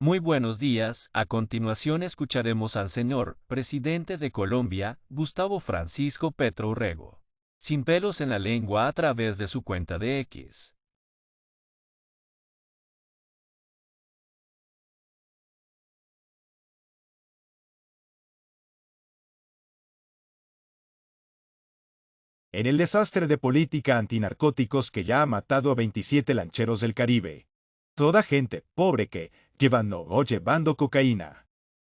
Muy buenos días, a continuación escucharemos al señor presidente de Colombia, Gustavo Francisco Petro Urrego, sin pelos en la lengua a través de su cuenta de X. En el desastre de política antinarcóticos que ya ha matado a 27 lancheros del Caribe. Toda gente pobre que, llevando o llevando cocaína,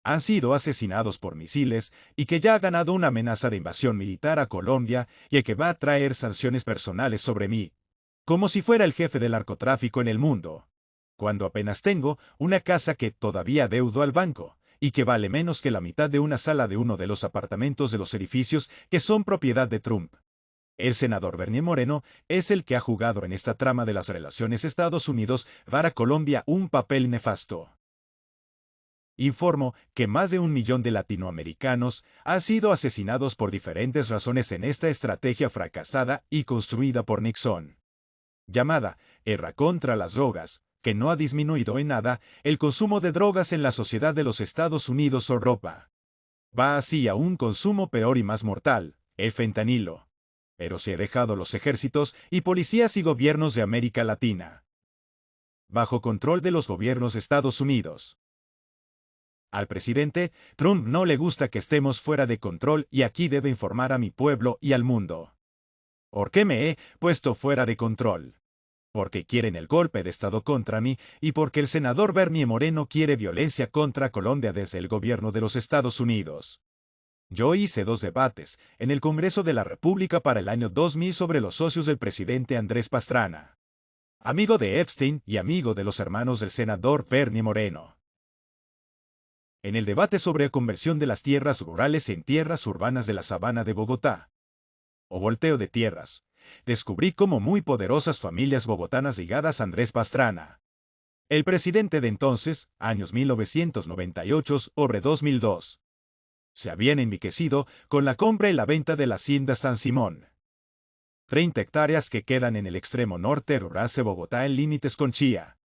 han sido asesinados por misiles y que ya ha ganado una amenaza de invasión militar a Colombia y que va a traer sanciones personales sobre mí, como si fuera el jefe del narcotráfico en el mundo, cuando apenas tengo una casa que todavía deudo al banco y que vale menos que la mitad de una sala de uno de los apartamentos de los edificios que son propiedad de Trump. El senador Bernie Moreno es el que ha jugado en esta trama de las relaciones Estados Unidos-Vara Colombia un papel nefasto. Informo que más de 1 millón de latinoamericanos han sido asesinados por diferentes razones en esta estrategia fracasada y construida por Nixon, llamada Guerra contra las drogas, que no ha disminuido en nada el consumo de drogas en la sociedad de los Estados Unidos o Europa. Va así a un consumo peor y más mortal, el fentanilo. Pero se ha dejado los ejércitos y policías y gobiernos de América Latina bajo control de los gobiernos de Estados Unidos. Al presidente Trump no le gusta que estemos fuera de control y aquí debe informar a mi pueblo y al mundo. ¿Por qué me he puesto fuera de control? Porque quieren el golpe de Estado contra mí y porque el senador Bernie Moreno quiere violencia contra Colombia desde el gobierno de los Estados Unidos. Yo hice 2 debates en el Congreso de la República para el año 2000 sobre los socios del presidente Andrés Pastrana, amigo de Epstein y amigo de los hermanos del senador Bernie Moreno. En el debate sobre conversión de las tierras rurales en tierras urbanas de la Sabana de Bogotá, o volteo de tierras, descubrí cómo muy poderosas familias bogotanas ligadas a Andrés Pastrana, el presidente de entonces, años 1998 sobre 2002, se habían enriquecido con la compra y la venta de la hacienda San Simón. 30 hectáreas que quedan en el extremo norte rural de Bogotá en límites con Chía,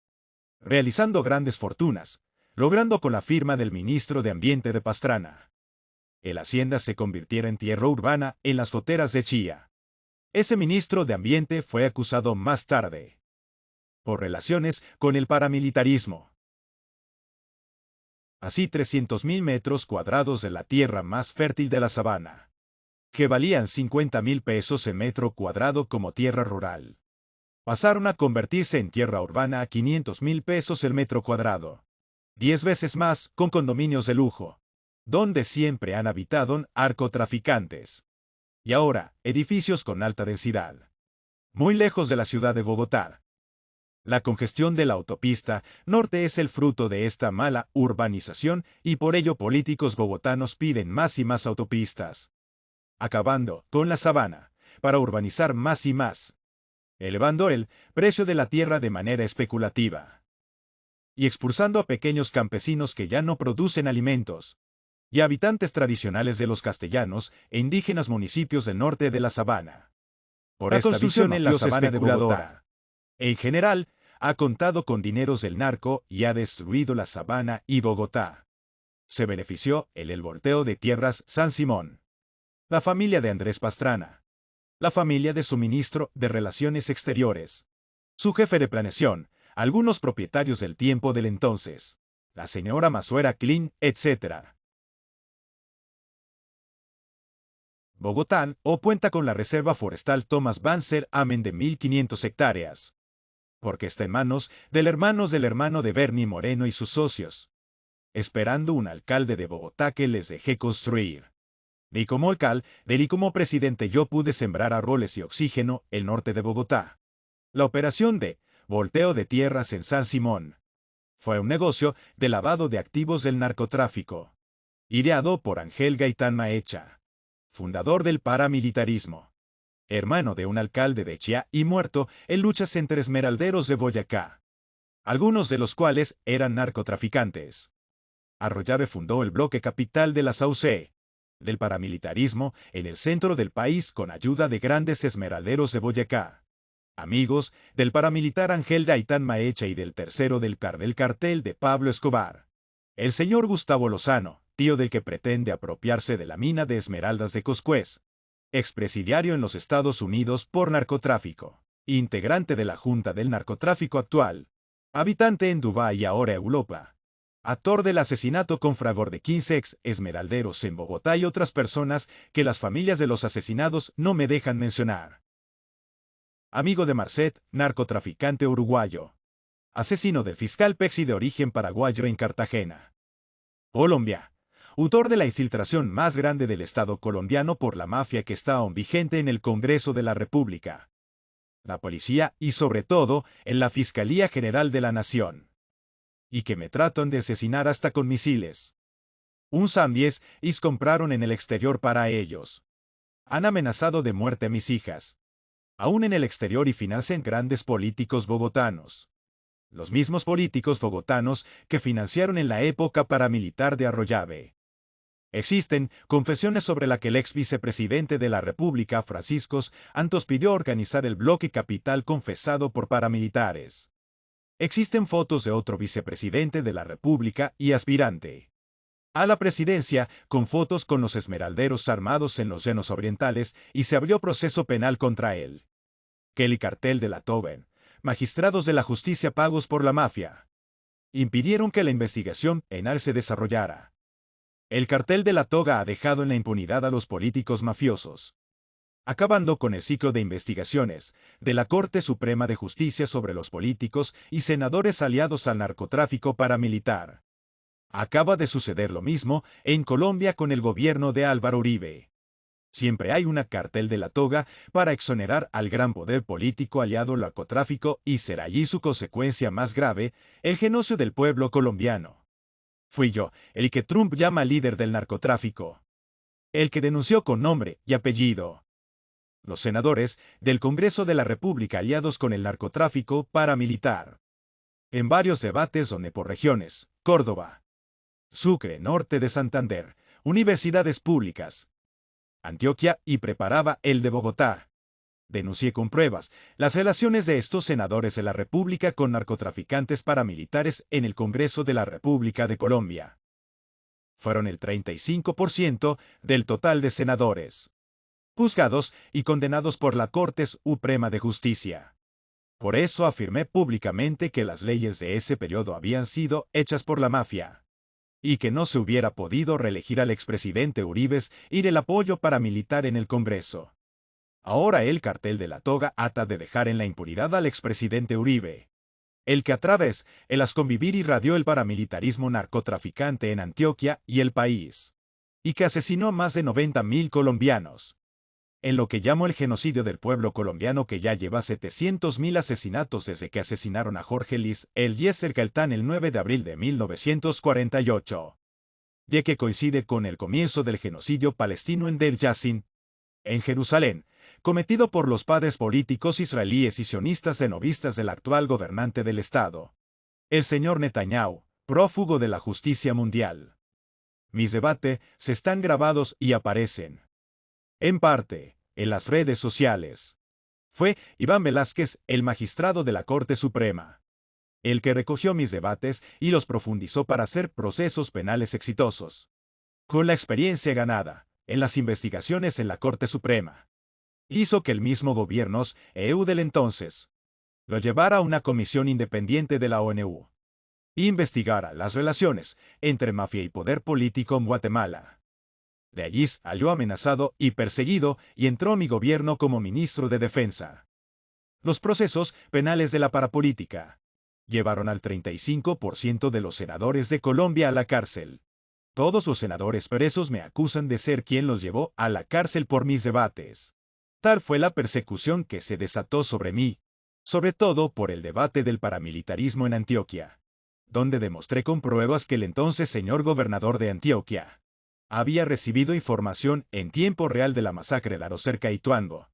realizando grandes fortunas, logrando con la firma del ministro de Ambiente de Pastrana. El hacienda se convirtiera en tierra urbana en las fronteras de Chía. Ese ministro de Ambiente fue acusado más tarde por relaciones con el paramilitarismo. Así 300.000 metros cuadrados de la tierra más fértil de la sabana, que valían 50.000 pesos el metro cuadrado como tierra rural, pasaron a convertirse en tierra urbana a 500.000 pesos el metro cuadrado. 10 veces más con condominios de lujo, donde siempre han habitado narcotraficantes. Y ahora, edificios con alta densidad, muy lejos de la ciudad de Bogotá. La congestión de la autopista norte es el fruto de esta mala urbanización y por ello políticos bogotanos piden más y más autopistas, acabando con la sabana, para urbanizar más y más, elevando el precio de la tierra de manera especulativa y expulsando a pequeños campesinos que ya no producen alimentos, y habitantes tradicionales de los castellanos e indígenas municipios del norte de la sabana. Por esta visión en la sabana de Bogotá, en general, ha contado con dineros del narco y ha destruido la sabana y Bogotá. Se benefició el volteo de tierras San Simón, la familia de Andrés Pastrana, la familia de su ministro de Relaciones Exteriores, su jefe de planeación, algunos propietarios del tiempo del entonces, la señora Masuera Klein, etc. Bogotá o cuenta con la Reserva Forestal Thomas Banzer Amen de 1.500 hectáreas, porque está en manos del hermano de Bernie Moreno y sus socios, esperando un alcalde de Bogotá que les deje construir. Ni como alcalde, ni como presidente yo pude sembrar árboles y oxígeno el norte de Bogotá. La operación de volteo de tierras en San Simón fue un negocio de lavado de activos del narcotráfico, ideado por Ángel Gaitán Maecha, fundador del paramilitarismo, hermano de un alcalde de Chía y muerto en luchas entre esmeralderos de Boyacá, algunos de los cuales eran narcotraficantes. Arroyave fundó el bloque capital de la Sauce, del paramilitarismo, en el centro del país con ayuda de grandes esmeralderos de Boyacá. amigos del paramilitar Ángel Gaitán Maecha y del tercero del cartel de Pablo Escobar. El señor Gustavo Lozano, tío del que pretende apropiarse de la mina de esmeraldas de Coscuez, expresidiario en los Estados Unidos por narcotráfico, integrante de la Junta del Narcotráfico actual, habitante en Dubái y ahora Europa, actor del asesinato con fragor de 15 ex esmeralderos en Bogotá y otras personas que las familias de los asesinados no me dejan mencionar. Amigo de Marcet, narcotraficante uruguayo. Asesino del fiscal Pexi de origen paraguayo en Cartagena, Colombia. Autor de la infiltración más grande del Estado colombiano por la mafia que está aún vigente en el Congreso de la República, la policía y sobre todo en la Fiscalía General de la Nación. Y que me tratan de asesinar hasta con misiles. Un SAM-10 is compraron en el exterior para ellos. Han amenazado de muerte a mis hijas. Aún en el exterior y financian grandes políticos bogotanos. Los mismos políticos bogotanos que financiaron en la época paramilitar de Arroyave. Existen confesiones sobre la que el ex vicepresidente de la República, Francisco Santos, pidió organizar el bloque capital confesado por paramilitares. Existen fotos de otro vicepresidente de la República y aspirante a la presidencia, con fotos con los esmeralderos armados en los llanos orientales, y se abrió proceso penal contra él. Kelly Cartel de la Toben, magistrados de la justicia pagos por la mafia, impidieron que la investigación penal se desarrollara. El cartel de la toga ha dejado en la impunidad a los políticos mafiosos, acabando con el ciclo de investigaciones de la Corte Suprema de Justicia sobre los políticos y senadores aliados al narcotráfico paramilitar. Acaba de suceder lo mismo en Colombia con el gobierno de Álvaro Uribe. Siempre hay una cartel de la toga para exonerar al gran poder político aliado al narcotráfico y será allí su consecuencia más grave, el genocidio del pueblo colombiano. Fui yo, el que Trump llama líder del narcotráfico. El que denunció con nombre y apellido. Los senadores del Congreso de la República aliados con el narcotráfico paramilitar. En varios debates donde por regiones, Córdoba, Sucre, norte de Santander, universidades públicas, Antioquia y preparaba el de Bogotá. Denuncié con pruebas las relaciones de estos senadores de la República con narcotraficantes paramilitares en el Congreso de la República de Colombia. Fueron el 35% del total de senadores juzgados y condenados por la Corte Suprema de Justicia. Por eso afirmé públicamente que las leyes de ese periodo habían sido hechas por la mafia, y que no se hubiera podido reelegir al expresidente Uribe y el apoyo paramilitar en el Congreso. Ahora el cartel de la toga ata de dejar en la impunidad al expresidente Uribe, el que a través de las convivir irradió el paramilitarismo narcotraficante en Antioquia y el país, y que asesinó a más de 90.000 colombianos. En lo que llamo el genocidio del pueblo colombiano, que ya lleva 700.000 asesinatos desde que asesinaron a Jorge Liz el Eliezer Gaitán el 9 de abril de 1948. Día que coincide con el comienzo del genocidio palestino en Deir Yassin, en Jerusalén, cometido por los padres políticos israelíes y sionistas renovistas del actual gobernante del Estado, el señor Netanyahu, prófugo de la justicia mundial. Mis debates se están grabados y aparecen, en parte, en las redes sociales. Fue Iván Velázquez, el magistrado de la Corte Suprema, el que recogió mis debates y los profundizó para hacer procesos penales exitosos. Con la experiencia ganada en las investigaciones en la Corte Suprema, hizo que el mismo gobierno EU del entonces lo llevara a una comisión independiente de la ONU e investigara las relaciones entre mafia y poder político en Guatemala. De allí salió amenazado y perseguido y entró mi gobierno como ministro de Defensa. Los procesos penales de la parapolítica llevaron al 35% de los senadores de Colombia a la cárcel. Todos los senadores presos me acusan de ser quien los llevó a la cárcel por mis debates. Tal fue la persecución que se desató sobre mí, sobre todo por el debate del paramilitarismo en Antioquia, donde demostré con pruebas que el entonces señor gobernador de Antioquia había recibido información en tiempo real de la masacre de Arocerca y Tuango,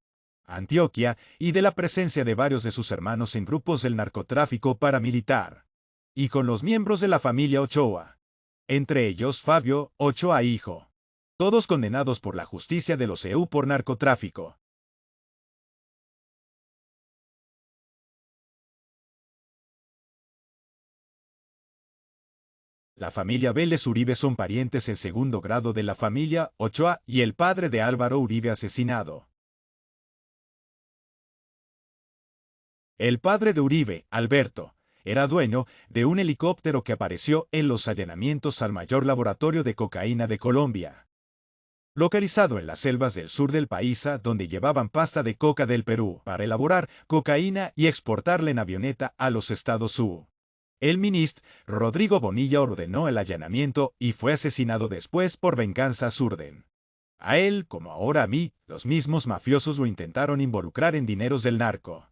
Antioquia, y de la presencia de varios de sus hermanos en grupos del narcotráfico paramilitar, y con los miembros de la familia Ochoa, entre ellos Fabio Ochoa hijo, todos condenados por la justicia de los EU por narcotráfico. La familia Vélez Uribe son parientes en segundo grado de la familia Ochoa y el padre de Álvaro Uribe asesinado. El padre de Uribe, Alberto, era dueño de un helicóptero que apareció en los allanamientos al mayor laboratorio de cocaína de Colombia, localizado en las selvas del sur del país, donde llevaban pasta de coca del Perú para elaborar cocaína y exportarla en avioneta a los Estados Unidos. El ministro Rodrigo Bonilla ordenó el allanamiento y fue asesinado después por venganza surden. A él, como ahora a mí, los mismos mafiosos lo intentaron involucrar en dineros del narco.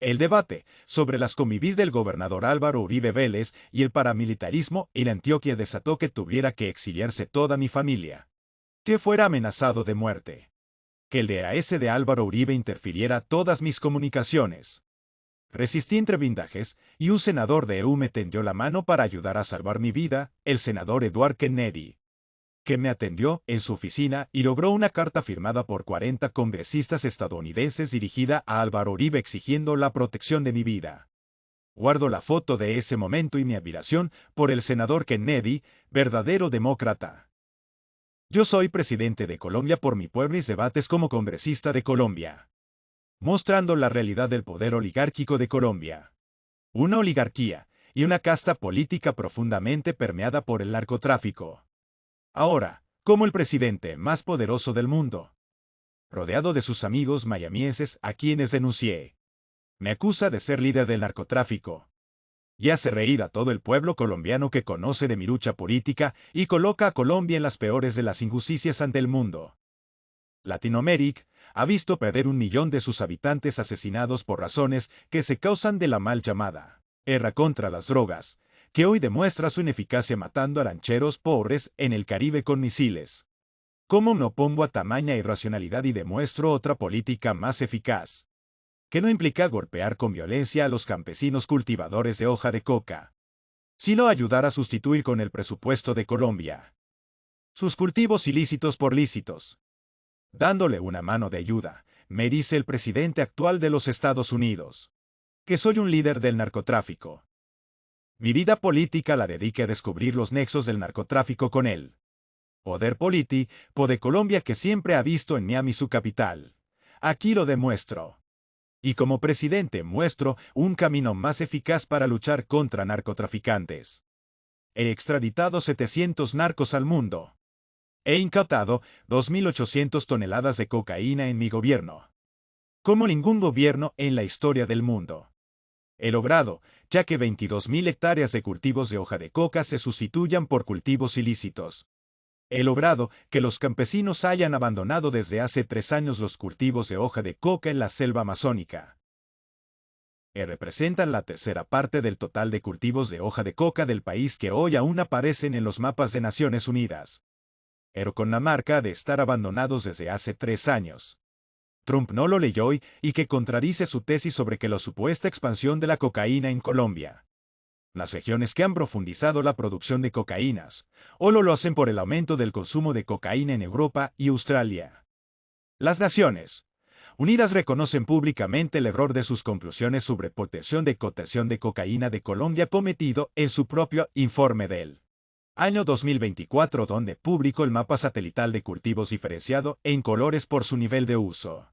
El debate sobre las convivir del gobernador Álvaro Uribe Vélez y el paramilitarismo en Antioquia desató que tuviera que exiliarse toda mi familia, que fuera amenazado de muerte, que el DAS de Álvaro Uribe interfiriera todas mis comunicaciones. Resistí entre blindajes y un senador de EU me tendió la mano para ayudar a salvar mi vida, el senador Edward Kennedy, que me atendió en su oficina y logró una carta firmada por 40 congresistas estadounidenses dirigida a Álvaro Uribe exigiendo la protección de mi vida. Guardo la foto de ese momento y mi admiración por el senador Kennedy, verdadero demócrata. Yo soy presidente de Colombia por mi pueblo y debates como congresista de Colombia, mostrando la realidad del poder oligárquico de Colombia. Una oligarquía y una casta política profundamente permeada por el narcotráfico. Ahora, como el presidente más poderoso del mundo, rodeado de sus amigos mayamienses a quienes denuncié, me acusa de ser líder del narcotráfico. Y hace reír a todo el pueblo colombiano que conoce de mi lucha política y coloca a Colombia en las peores de las injusticias ante el mundo. Latinoamérica ha visto perder 1 millón de sus habitantes asesinados por razones que se causan de la mal llamada guerra contra las drogas, que hoy demuestra su ineficacia matando a rancheros pobres en el Caribe con misiles. ¿Cómo no pongo a tamaña irracionalidad y demuestro otra política más eficaz, que no implica golpear con violencia a los campesinos cultivadores de hoja de coca, sino ayudar a sustituir con el presupuesto de Colombia sus cultivos ilícitos por lícitos? Dándole una mano de ayuda, me dice el presidente actual de los Estados Unidos, que soy un líder del narcotráfico. Mi vida política la dediqué a descubrir los nexos del narcotráfico con él. Poder político de Colombia que siempre ha visto en Miami su capital. Aquí lo demuestro. Y como presidente muestro un camino más eficaz para luchar contra narcotraficantes. He extraditado 700 narcos al mundo. He incautado 2.800 toneladas de cocaína en mi gobierno, como ningún gobierno en la historia del mundo. He logrado, ya que 22.000 hectáreas de cultivos de hoja de coca se sustituyan por cultivos ilícitos. He logrado que los campesinos hayan abandonado desde hace 3 años los cultivos de hoja de coca en la selva amazónica. Representan la tercera parte del total de cultivos de hoja de coca del país que hoy aún aparecen en los mapas de Naciones Unidas, pero con la marca de estar abandonados desde hace 3 años. Trump no lo leyó y que contradice su tesis sobre que la supuesta expansión de la cocaína en Colombia. Las regiones que han profundizado la producción de cocaínas, o lo hacen por el aumento del consumo de cocaína en Europa y Australia. Las Naciones Unidas reconocen públicamente el error de sus conclusiones sobre potenciación de cotación de cocaína de Colombia cometido en su propio informe del año 2024, donde publicó el mapa satelital de cultivos diferenciado en colores por su nivel de uso.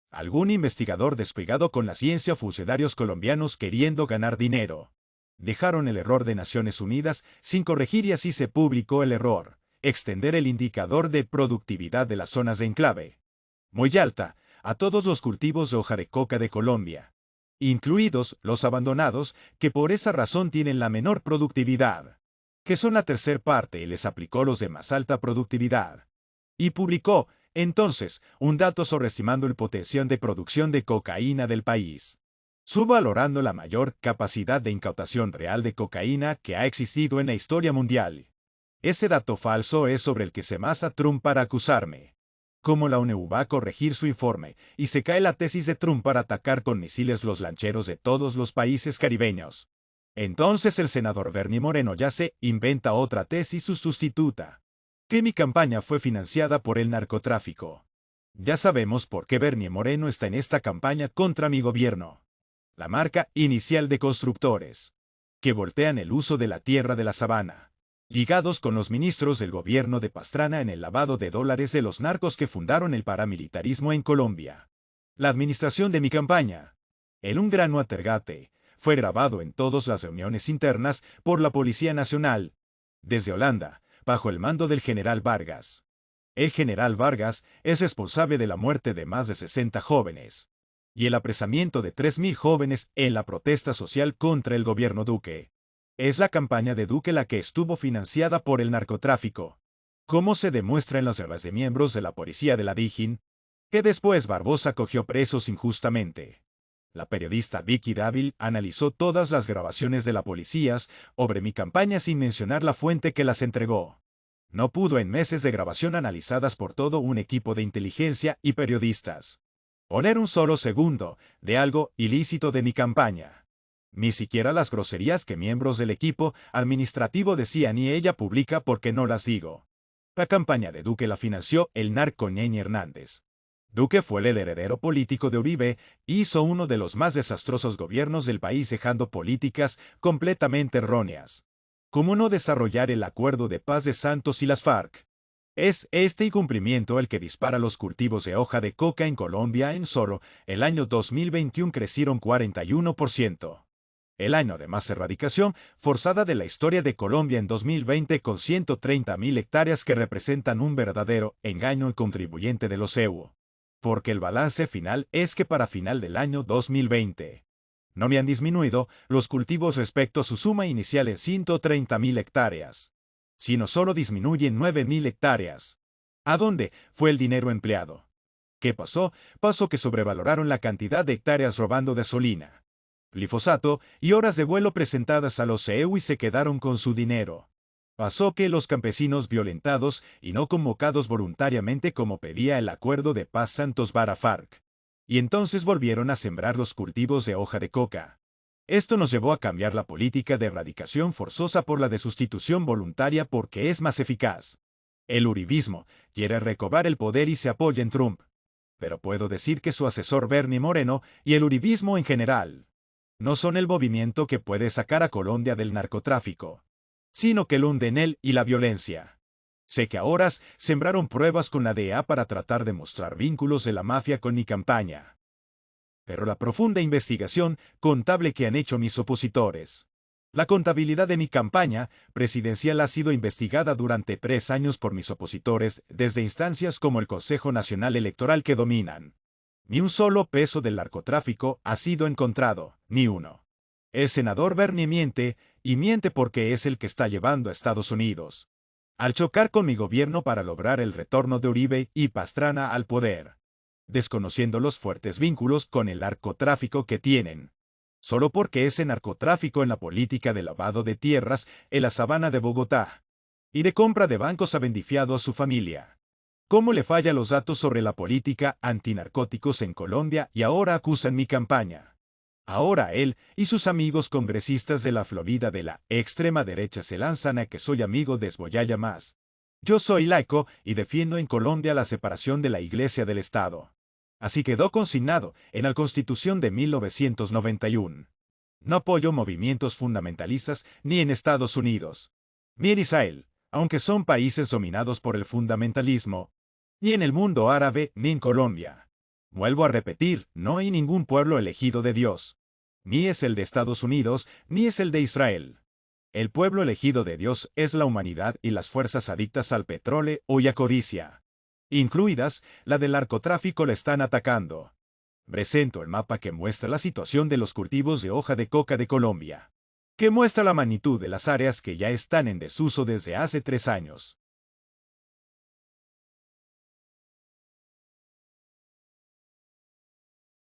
Algún investigador despegado con la ciencia o funcionarios colombianos queriendo ganar dinero dejaron el error de Naciones Unidas sin corregir y así se publicó el error, extender el indicador de productividad de las zonas de enclave muy alta a todos los cultivos de hoja de coca de Colombia, incluidos los abandonados, que por esa razón tienen la menor productividad, que son la tercer parte y les aplicó los de más alta productividad. Y publicó, entonces, un dato sobreestimando el potencial de producción de cocaína del país, subvalorando la mayor capacidad de incautación real de cocaína que ha existido en la historia mundial. Ese dato falso es sobre el que se basa Trump para acusarme. ¿Cómo la ONU va a corregir su informe y se cae la tesis de Trump para atacar con misiles los lancheros de todos los países caribeños? Entonces el senador Bernie Moreno ya se inventa otra tesis sustituta, que mi campaña fue financiada por el narcotráfico. Ya sabemos por qué Bernie Moreno está en esta campaña contra mi gobierno. La marca inicial de constructores, que voltean el uso de la tierra de la sabana, ligados con los ministros del gobierno de Pastrana en el lavado de dólares de los narcos que fundaron el paramilitarismo en Colombia. La administración de mi campaña, en un gran watergate, fue grabado en todas las reuniones internas por la Policía Nacional, desde Holanda, bajo el mando del general Vargas. El general Vargas es responsable de la muerte de más de 60 jóvenes y el apresamiento de 3.000 jóvenes en la protesta social contra el gobierno Duque. Es la campaña de Duque la que estuvo financiada por el narcotráfico, como se demuestra en las reglas de miembros de la policía de la DIJÍN, que después Barbosa cogió presos injustamente. La periodista Vicky Dávil analizó todas las grabaciones de la policía sobre mi campaña sin mencionar la fuente que las entregó. No pudo en meses de grabación analizadas por todo un equipo de inteligencia y periodistas poner un solo segundo de algo ilícito de mi campaña. Ni siquiera las groserías que miembros del equipo administrativo decían y ella publica porque no las digo. La campaña de Duque la financió el narco Ñeñe Hernández. Duque fue el heredero político de Uribe y hizo uno de los más desastrosos gobiernos del país dejando políticas completamente erróneas, como no desarrollar el acuerdo de paz de Santos y las FARC. Es este incumplimiento el que dispara los cultivos de hoja de coca en Colombia. En solo el año 2021 crecieron 41%. El año de más erradicación forzada de la historia de Colombia en 2020 con 130.000 hectáreas que representan un verdadero engaño al contribuyente de los EU. Porque el balance final es que para final del año 2020 no me han disminuido los cultivos respecto a su suma inicial en 130.000 hectáreas, sino solo disminuyen 9.000 hectáreas. ¿A dónde fue el dinero empleado? ¿Qué pasó? Pasó que sobrevaloraron la cantidad de hectáreas robando gasolina, glifosato y horas de vuelo presentadas a los EU y se quedaron con su dinero. Pasó que los campesinos violentados y no convocados voluntariamente como pedía el acuerdo de paz Santos Vara FARC, y entonces volvieron a sembrar los cultivos de hoja de coca. Esto nos llevó a cambiar la política de erradicación forzosa por la de sustitución voluntaria porque es más eficaz. El uribismo quiere recobrar el poder y se apoya en Trump. Pero puedo decir que su asesor Bernie Moreno y el uribismo en general no son el movimiento que puede sacar a Colombia del narcotráfico, sino que lo hunde en él y la violencia. Sé que ahora sembraron pruebas con la DEA para tratar de mostrar vínculos de la mafia con mi campaña. Pero la profunda investigación contable que han hecho mis opositores. La contabilidad de mi campaña presidencial ha sido investigada durante 3 años por mis opositores desde instancias como el Consejo Nacional Electoral que dominan. Ni un solo peso del narcotráfico ha sido encontrado, ni uno. El senador Bernie miente, y miente porque es el que está llevando a Estados Unidos al chocar con mi gobierno para lograr el retorno de Uribe y Pastrana al poder, desconociendo los fuertes vínculos con el narcotráfico que tienen. Solo porque ese narcotráfico en la política de lavado de tierras en la sabana de Bogotá y de compra de bancos ha beneficiado a su familia. ¿Cómo le falla los datos sobre la política antinarcóticos en Colombia y ahora acusan mi campaña? Ahora él y sus amigos congresistas de la Florida de la extrema derecha se lanzan a que soy amigo de Esboyaya más. Yo soy laico y defiendo en Colombia la separación de la Iglesia del Estado. Así quedó consignado en la Constitución de 1991. No apoyo movimientos fundamentalistas ni en Estados Unidos, ni en Israel, aunque son países dominados por el fundamentalismo, ni en el mundo árabe ni en Colombia. Vuelvo a repetir, no hay ningún pueblo elegido de Dios. Ni es el de Estados Unidos, ni es el de Israel. El pueblo elegido de Dios es la humanidad y las fuerzas adictas al petróleo y a codicia, incluidas la del narcotráfico, le están atacando. Presento el mapa que muestra la situación de los cultivos de hoja de coca de Colombia, que muestra la magnitud de las áreas que ya están en desuso desde hace 3 años.